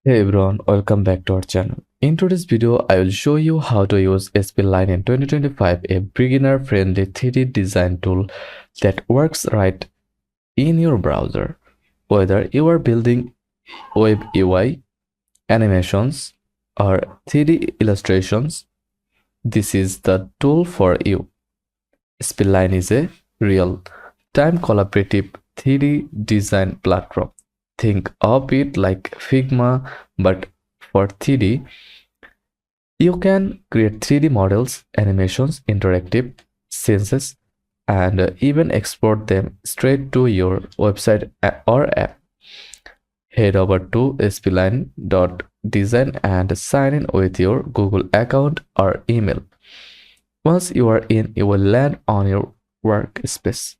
Hey everyone, welcome back to our channel. In today's video, I will show you how to use Spline in 2025, a beginner-friendly 3D design tool that works right in your browser. Whether you are building web UI, animations, or 3D illustrations, this is the tool for you. Spline is a real-time collaborative 3D design platform. Think of it like Figma, but for 3D. You can create 3D models, animations, interactive scenes, and even export them straight to your website or app. Head over to spline.design and sign in with your Google account or email. Once you are in, you will land on your workspace.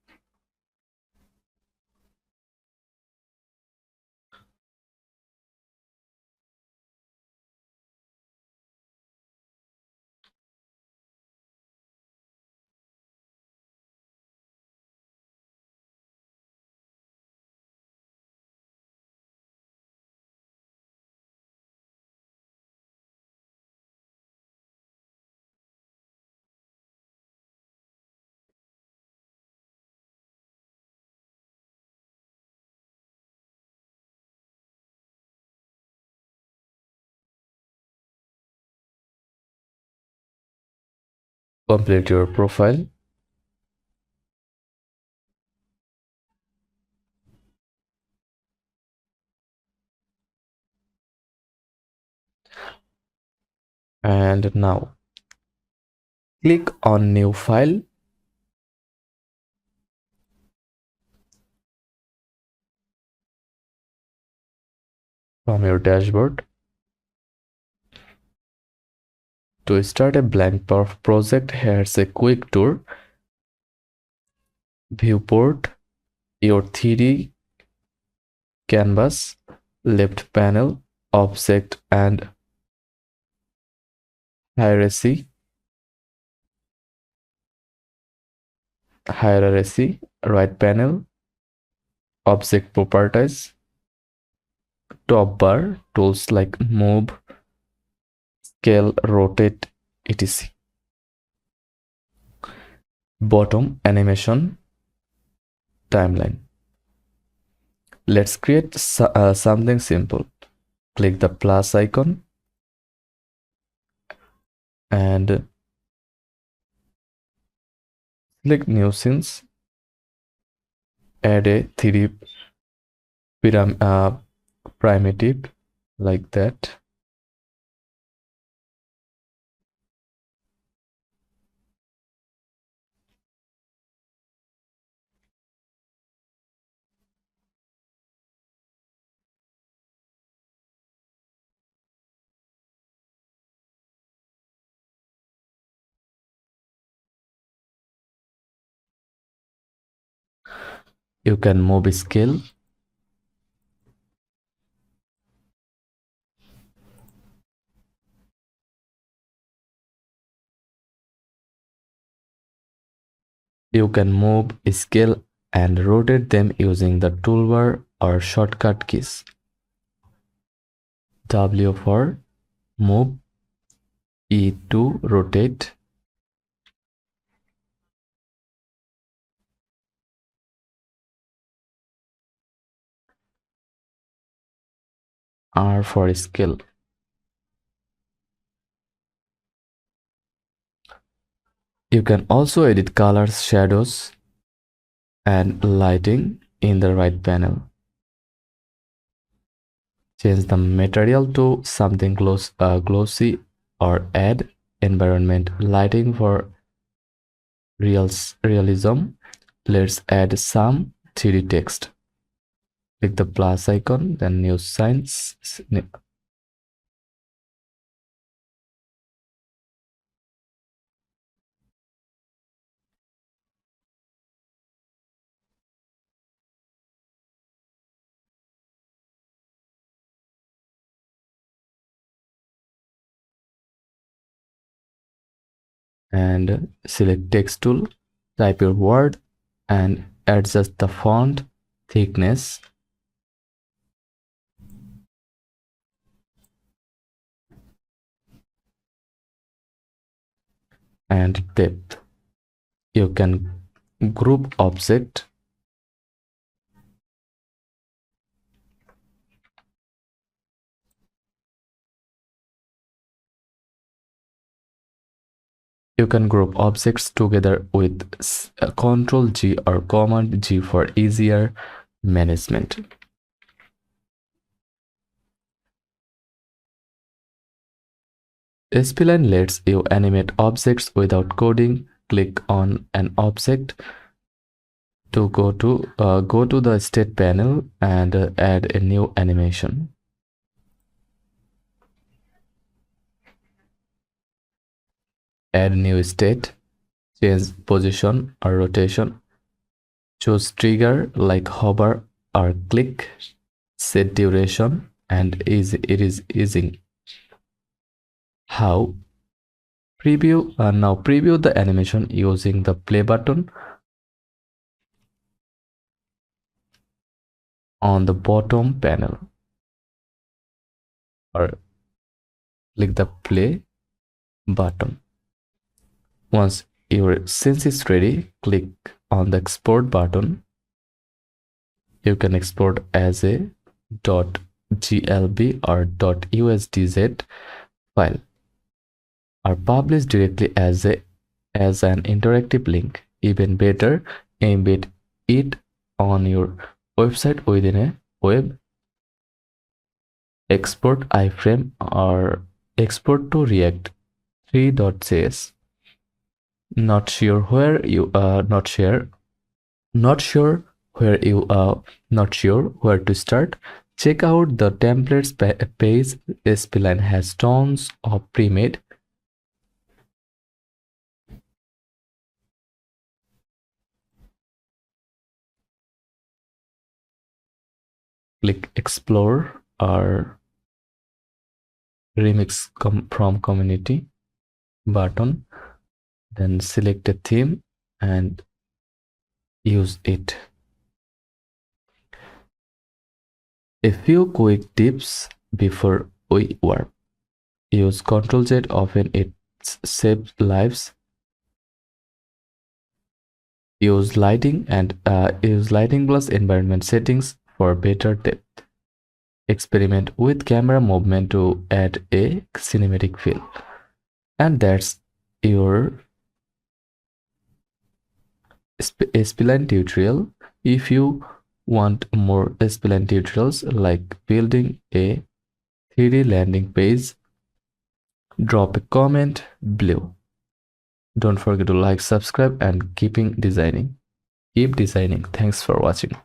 Complete your profile. And now click on New File. From your dashboard. To start a blank project, here's a quick tour. Viewport, your 3D canvas, left panel, object and hierarchy, right panel, object properties, top bar, tools like move, scale, rotate, etc. Bottom, animation, timeline. Let's create something simple. Click the plus icon and click new scenes. Add a 3D primitive like that. You can move scale. You can move, scale, and rotate them using the toolbar or shortcut keys. W for move, E to rotate, R for scale. You can also edit colors, shadows, and lighting in the right panel. Change the material to something glossy or add environment lighting for realism. Let's add some 3D text. Click the plus icon, then new signs. And select text tool, type your word and adjust the font thickness. and depth. You can group object. You can group objects together with Ctrl G or Command G for easier management. Spline lets you animate objects without coding. Click on an object to go to the state panel and add a new animation. Add new state, change position or rotation, choose trigger like hover or click, set duration, and it is easing. How? Now preview the animation using the play button on the bottom panel, or click the play button. Once your scene is ready, click on the export button. You can export as a .glb or .usdz file, or publish directly as an interactive link. Even better, embed it on your website within a web. Export iframe or export to React 3.js. Not sure where you not sure where to start? Check out the templates page. Spline has tons of pre-made. Click explore or remix from community button, then select a theme and use it. A few quick tips before we warp. Use Ctrl Z often, it saves lives. Use lighting plus environment settings for better depth. Experiment with camera movement to add a cinematic feel. And that's your Spline tutorial. If you want more Spline tutorials like building a 3D landing page, drop a comment below. Don't forget to like, subscribe, and keep designing. Thanks for watching.